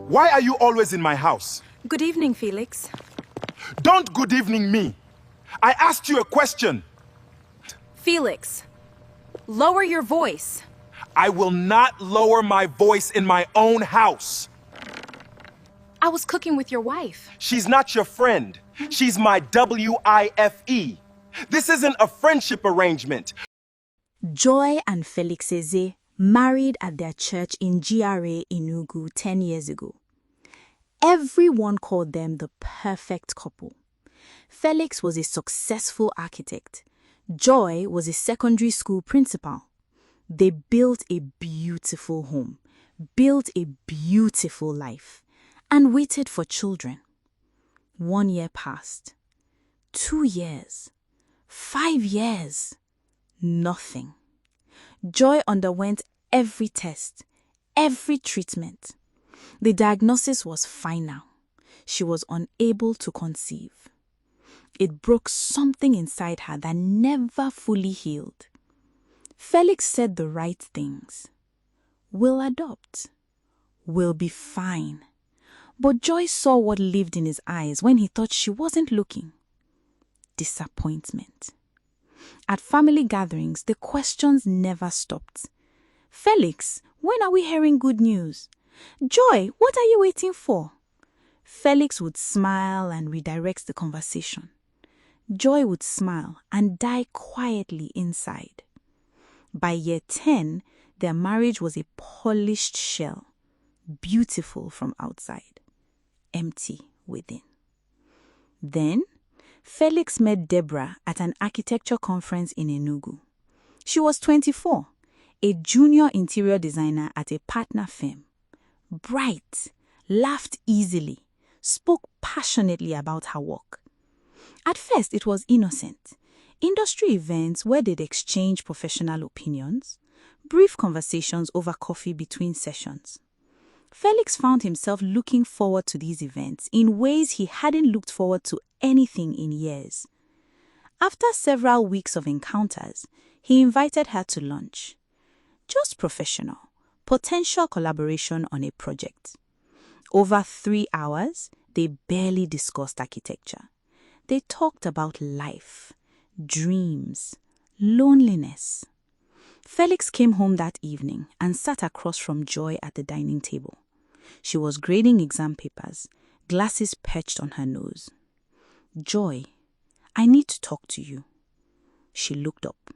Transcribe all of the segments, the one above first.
Why are you always in my house? Good evening, Felix. Don't good evening me. I asked you a question. Felix, lower your voice. I will not lower my voice in my own house. I was cooking with your wife. She's not your friend. She's my WIFE. This isn't a friendship arrangement. Joy and Felix Eze married at their church in GRA Enugu 10 years ago. Everyone called them the perfect couple. Felix was a successful architect. Joy was a secondary school principal. They built a beautiful home, built a beautiful life, and waited for children. 1 year passed. 2 years. 5 years. Nothing. Joy underwent every test, every treatment. The diagnosis was final. She was unable to conceive. It broke something inside her that never fully healed. Felix said the right things. We'll adopt. We'll be fine. But Joy saw what lived in his eyes when he thought she wasn't looking. Disappointment. At family gatherings, the questions never stopped. Felix, when are we hearing good news? Joy, what are you waiting for? Felix would smile and redirect the conversation. Joy would smile and die quietly inside. By year 10, their marriage was a polished shell, beautiful from outside, empty within. Then, Felix met Deborah at an architecture conference in Enugu. She was 24, a junior interior designer at a partner firm. Bright, laughed easily, spoke passionately about her work. At first, it was innocent. Industry events where they'd exchange professional opinions, brief conversations over coffee between sessions. Felix found himself looking forward to these events in ways he hadn't looked forward to anything in years. After several weeks of encounters, he invited her to lunch. Just professional, potential collaboration on a project. Over 3 hours, they barely discussed architecture. They talked about life, dreams, loneliness. Felix came home that evening and sat across from Joy at the dining table. She was grading exam papers, glasses perched on her nose. Joy, I need to talk to you. She looked up,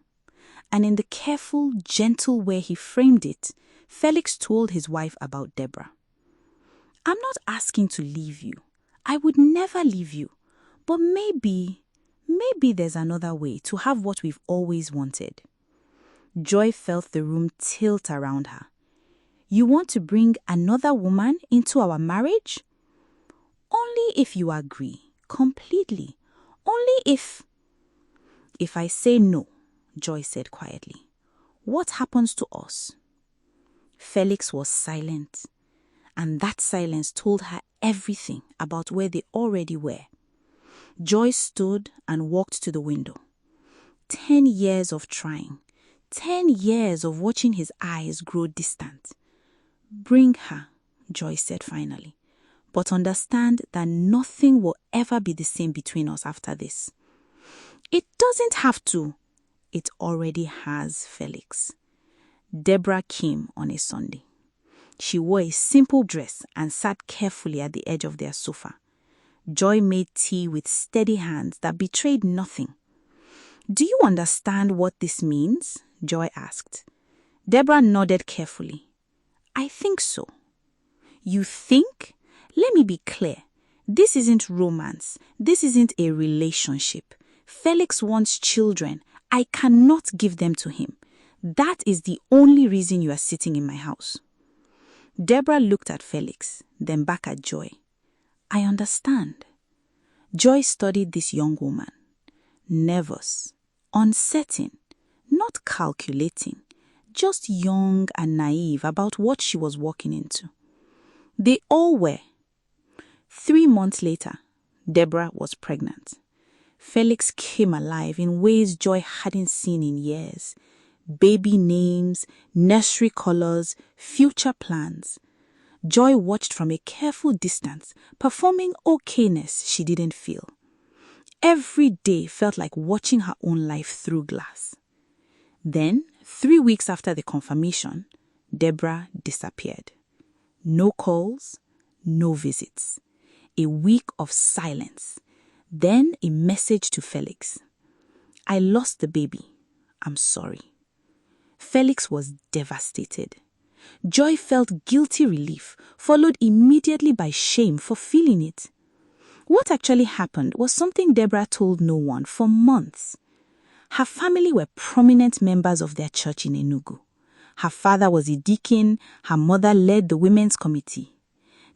and in the careful, gentle way he framed it, Felix told his wife about Deborah. I'm not asking to leave you. I would never leave you. But maybe there's another way to have what we've always wanted. Joy felt the room tilt around her. You want to bring another woman into our marriage? Only if you agree, completely. Only if... If I say no, Joy said quietly, what happens to us? Felix was silent, and that silence told her everything about where they already were. Joy stood and walked to the window. 10 years of trying, 10 years of watching his eyes grow distant. Bring her, Joy said finally, but understand that nothing will ever be the same between us after this. It doesn't have to. It already has, Felix. Deborah came on a Sunday. She wore a simple dress and sat carefully at the edge of their sofa. Joy made tea with steady hands that betrayed nothing. Do you understand what this means? Joy asked. Deborah nodded carefully. I think so. You think? Let me be clear. This isn't romance. This isn't a relationship. Felix wants children. I cannot give them to him. That is the only reason you are sitting in my house. Deborah looked at Felix, then back at Joy. I understand. Joy studied this young woman. Nervous, uncertain, not calculating, just young and naive about what she was walking into. They all were. 3 months later, Deborah was pregnant. Felix came alive in ways Joy hadn't seen in years. Baby names, nursery colors, future plans. Joy watched from a careful distance, performing okayness she didn't feel. Every day felt like watching her own life through glass. Then, 3 weeks after the confirmation, Deborah disappeared. No calls, no visits. A week of silence. Then a message to Felix. I lost the baby. I'm sorry. Felix was devastated. Joy felt guilty relief, followed immediately by shame for feeling it. What actually happened was something Deborah told no one for months. Her family were prominent members of their church in Enugu. Her father was a deacon, her mother led the women's committee.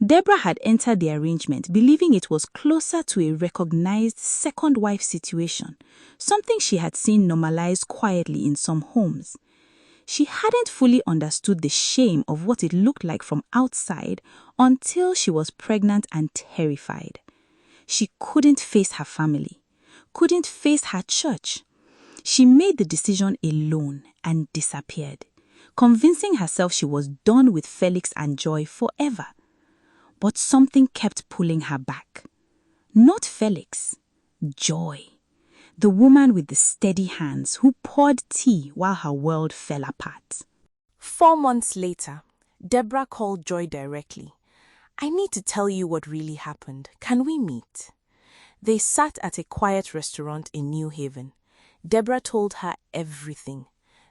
Deborah had entered the arrangement believing it was closer to a recognized second wife situation, something she had seen normalized quietly in some homes. She hadn't fully understood the shame of what it looked like from outside until she was pregnant and terrified. She couldn't face her family, couldn't face her church. She made the decision alone and disappeared, convincing herself she was done with Felix and Joy forever. But something kept pulling her back. Not Felix, Joy. The woman with the steady hands who poured tea while her world fell apart. 4 months later, Deborah called Joy directly. I need to tell you what really happened. Can we meet? They sat at a quiet restaurant in New Haven. Deborah told her everything.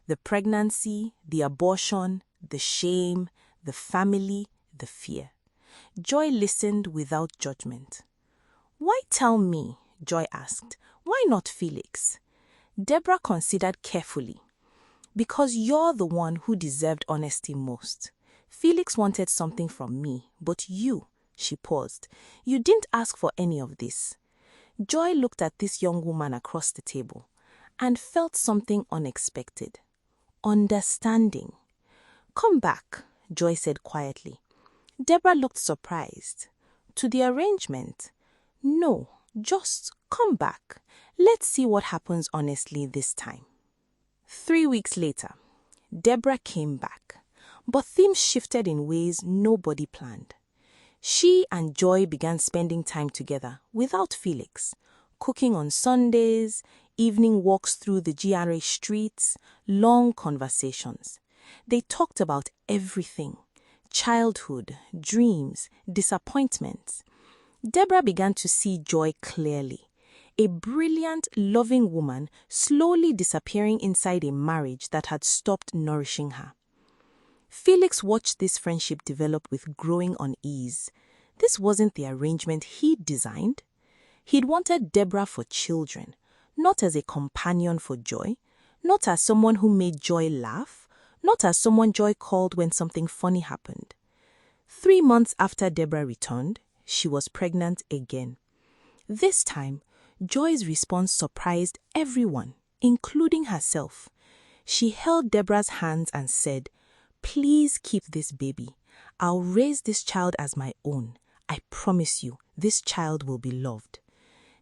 The pregnancy, the abortion, the shame, the family, the fear. Joy listened without judgment. Why tell me? Joy asked. Why not Felix? Deborah considered carefully. Because you're the one who deserved honesty most. Felix wanted something from me, but you, she paused, you didn't ask for any of this. Joy looked at this young woman across the table and felt something unexpected. Understanding. Come back, Joy said quietly. Deborah looked surprised. To the arrangement? No, just come back. Let's see what happens honestly this time. 3 weeks later, Deborah came back, but things shifted in ways nobody planned. She and Joy began spending time together without Felix, cooking on Sundays, evening walks through the GRA streets, long conversations. They talked about everything: childhood, dreams, disappointments. Deborah began to see Joy clearly. A brilliant, loving woman slowly disappearing inside a marriage that had stopped nourishing her. Felix watched this friendship develop with growing unease. This wasn't the arrangement he'd designed. He'd wanted Deborah for children, not as a companion for Joy, not as someone who made Joy laugh, not as someone Joy called when something funny happened. 3 months after Deborah returned, she was pregnant again. This time, Joy's response surprised everyone, including herself. She held Deborah's hands and said, "Please keep this baby. I'll raise this child as my own. I promise you, this child will be loved."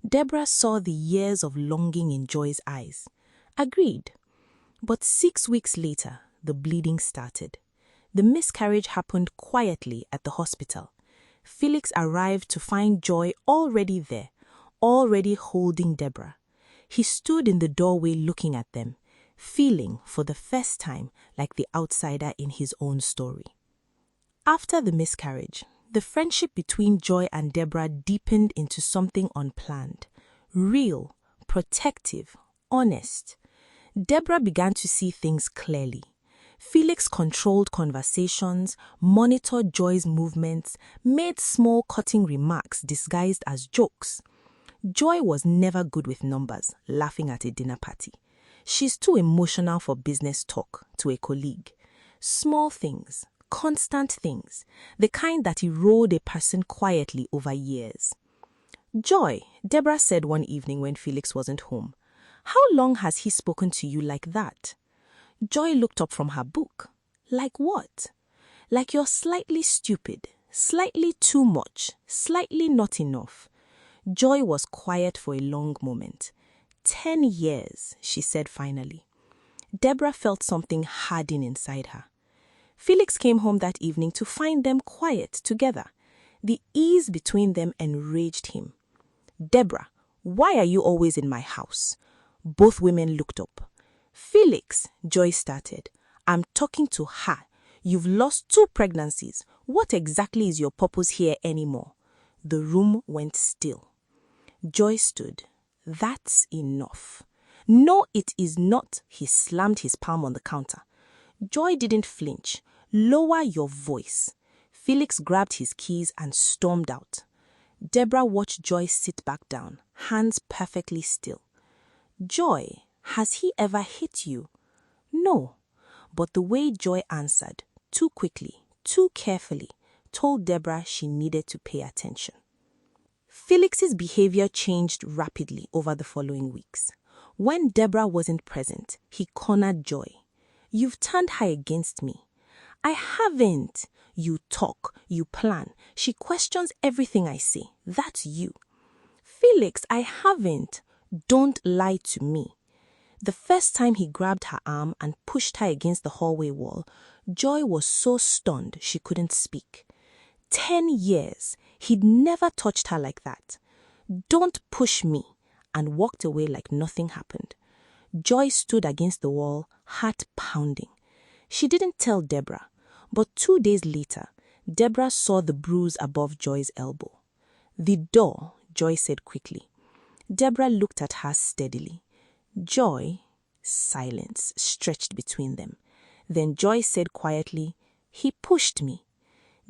Deborah saw the years of longing in Joy's eyes. Agreed. But 6 weeks later, the bleeding started. The miscarriage happened quietly at the hospital. Felix arrived to find Joy already there, already holding Deborah. He stood in the doorway looking at them, feeling for the first time like the outsider in his own story. After the miscarriage, the friendship between Joy and Deborah deepened into something unplanned, real, protective, honest. Deborah began to see things clearly. Felix controlled conversations, monitored Joy's movements, made small cutting remarks disguised as jokes. Joy was never good with numbers, laughing at a dinner party. She's too emotional for business talk to a colleague. Small things, constant things, the kind that erode a person quietly over years. "Joy," Deborah said one evening when Felix wasn't home, "how long has he spoken to you like that?" Joy looked up from her book. "Like what?" "Like you're slightly stupid, slightly too much, slightly not enough." Joy was quiet for a long moment. 10 years, she said finally. Deborah felt something harden inside her. Felix came home that evening to find them quiet together. The ease between them enraged him. "Deborah, why are you always in my house?" Both women looked up. "Felix," Joy started, "I'm talking to her. You've lost 2 pregnancies. What exactly is your purpose here anymore?" The room went still. Joy stood. "That's enough." "No, it is not." He slammed his palm on the counter. Joy didn't flinch. "Lower your voice." Felix grabbed his keys and stormed out. Deborah watched Joy sit back down, hands perfectly still. "Joy, has he ever hit you?" "No." But the way Joy answered, too quickly, too carefully, told Deborah she needed to pay attention. Felix's behavior changed rapidly over the following weeks. When Deborah wasn't present, he cornered Joy. "You've turned her against me." "I haven't." "You talk, you plan. She questions everything I say. That's you." "Felix, I haven't." "Don't lie to me." The first time he grabbed her arm and pushed her against the hallway wall, Joy was so stunned she couldn't speak. 10 years, he'd never touched her like that. "Don't push me," and walked away like nothing happened. Joy stood against the wall, heart pounding. She didn't tell Deborah, but 2 days later, Deborah saw the bruise above Joy's elbow. "The door," Joy said quickly. Deborah looked at her steadily. "Joy," silence stretched between them. Then Joy said quietly, "He pushed me."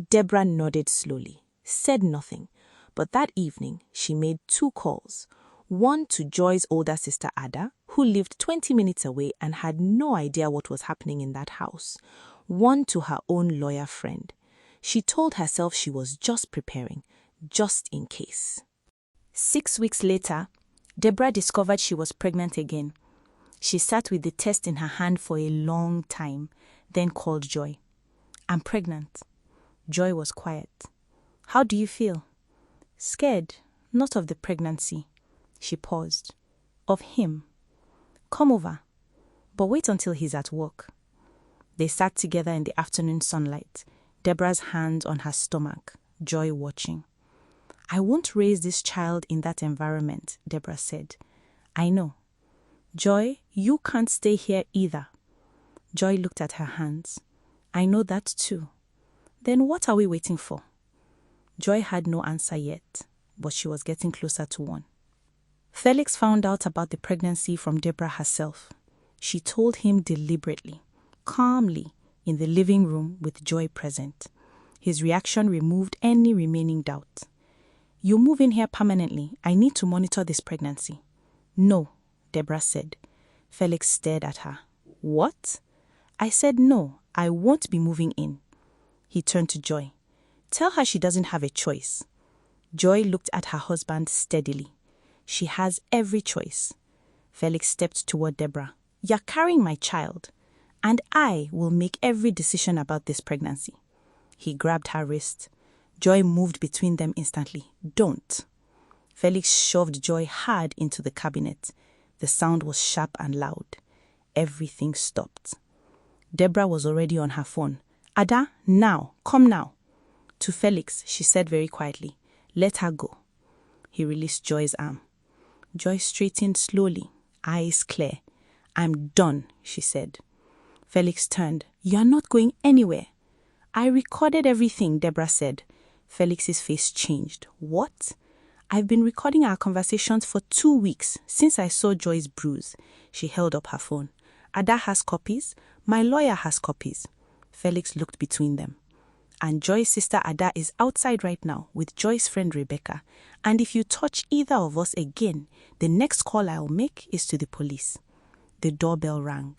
Deborah nodded slowly, said nothing, but that evening she made 2 calls. One to Joy's older sister Ada, who lived 20 minutes away and had no idea what was happening in that house. One to her own lawyer friend. She told herself she was just preparing, just in case. 6 weeks later, Deborah discovered she was pregnant again. She sat with the test in her hand for a long time, then called Joy. "I'm pregnant." Joy was quiet. "How do you feel?" "Scared, not of the pregnancy." She paused. "Of him." "Come over. But wait until he's at work." They sat together in the afternoon sunlight, Deborah's hand on her stomach, Joy watching. "I won't raise this child in that environment," Deborah said. "I know." "Joy, you can't stay here either." Joy looked at her hands. "I know that too." "Then what are we waiting for?" Joy had no answer yet, but she was getting closer to one. Felix found out about the pregnancy from Deborah herself. She told him deliberately, calmly, in the living room with Joy present. His reaction removed any remaining doubt. "You move in here permanently. I need to monitor this pregnancy." "No," Deborah said. Felix stared at her. "What?" "I said no, I won't be moving in." He turned to Joy. "Tell her she doesn't have a choice." Joy looked at her husband steadily. "She has every choice." Felix stepped toward Deborah. "You're carrying my child, and I will make every decision about this pregnancy." He grabbed her wrist. Joy moved between them instantly. "Don't." Felix shoved Joy hard into the cabinet. The sound was sharp and loud. Everything stopped. Deborah was already on her phone. "Ada, now, come now." To Felix, she said very quietly, "Let her go." He released Joy's arm. Joy straightened slowly, eyes clear. "I'm done," she said. Felix turned. "You're not going anywhere." "I recorded everything," Deborah said. Felix's face changed. "What?" "I've been recording our conversations for 2 weeks, since I saw Joy's bruise." She held up her phone. "Ada has copies. My lawyer has copies." Felix looked between them. "And Joy's sister Ada is outside right now with Joy's friend Rebecca. And if you touch either of us again, the next call I'll make is to the police." The doorbell rang.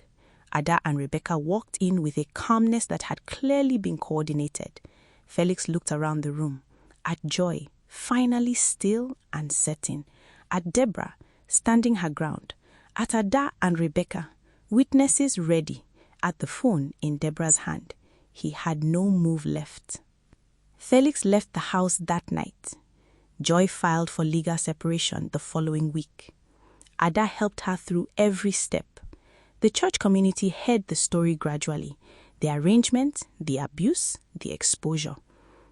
Ada and Rebecca walked in with a calmness that had clearly been coordinated. Felix looked around the room, at Joy, finally still and certain, at Deborah, standing her ground, at Ada and Rebecca, witnesses ready, at the phone in Deborah's hand. He had no move left. Felix left the house that night. Joy filed for legal separation the following week. Ada helped her through every step. The church community heard the story gradually. The arrangement, the abuse, the exposure.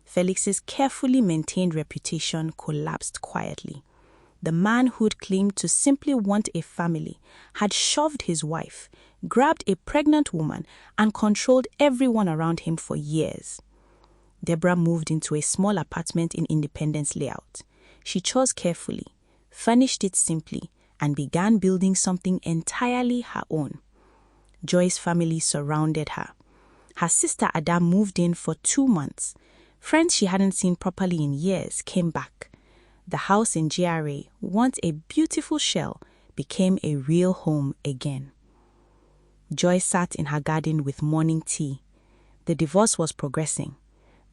Felix's carefully maintained reputation collapsed quietly. The man who'd claimed to simply want a family had shoved his wife, grabbed a pregnant woman, and controlled everyone around him for years. Deborah moved into a small apartment in Independence Layout. She chose carefully, furnished it simply, and began building something entirely her own. Joy's family surrounded her. Her sister Ada moved in for 2 months. Friends she hadn't seen properly in years came back. The house in GRA, once a beautiful shell, became a real home again. Joy sat in her garden with morning tea. The divorce was progressing.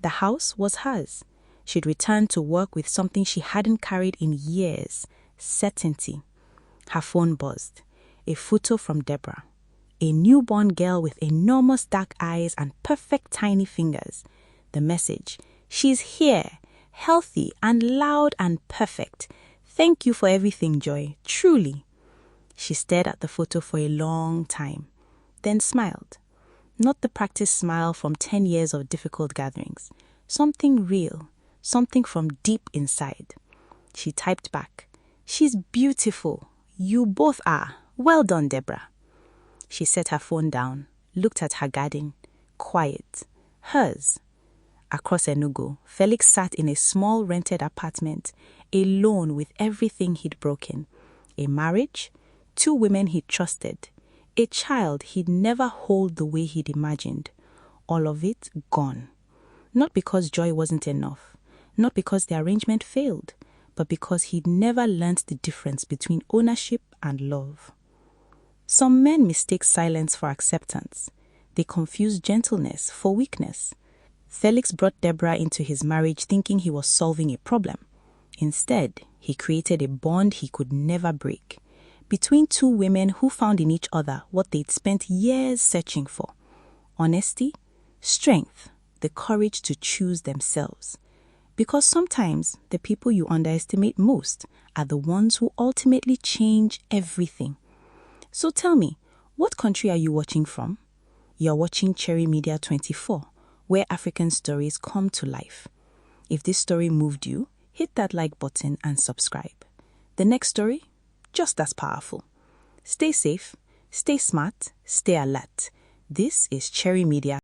The house was hers. She'd returned to work with something she hadn't carried in years: certainty. Her phone buzzed. A photo from Deborah. A newborn girl with enormous dark eyes and perfect tiny fingers. The message: "She's here, healthy and loud and perfect. Thank you for everything, Joy, truly." She stared at the photo for a long time, then smiled. Not the practiced smile from 10 years of difficult gatherings. Something real, something from deep inside. She typed back, "She's beautiful. You both are. Well done, Deborah." She set her phone down, looked at her garden. Quiet. Hers. Across Enugu, Felix sat in a small rented apartment, alone with everything he'd broken. A marriage, 2 women he'd trusted, a child he'd never hold the way he'd imagined. All of it gone. Not because joy wasn't enough, not because the arrangement failed, but because he'd never learnt the difference between ownership and love. Some men mistake silence for acceptance. They confuse gentleness for weakness. Felix brought Deborah into his marriage thinking he was solving a problem. Instead, he created a bond he could never break, between 2 women who found in each other what they'd spent years searching for: honesty, strength, the courage to choose themselves. Because sometimes the people you underestimate most are the ones who ultimately change everything. So tell me, what country are you watching from? You're watching Cherry Media 24, where African stories come to life. If this story moved you, hit that like button and subscribe. The next story, just as powerful. Stay safe, stay smart, stay alert. This is Cherry Media.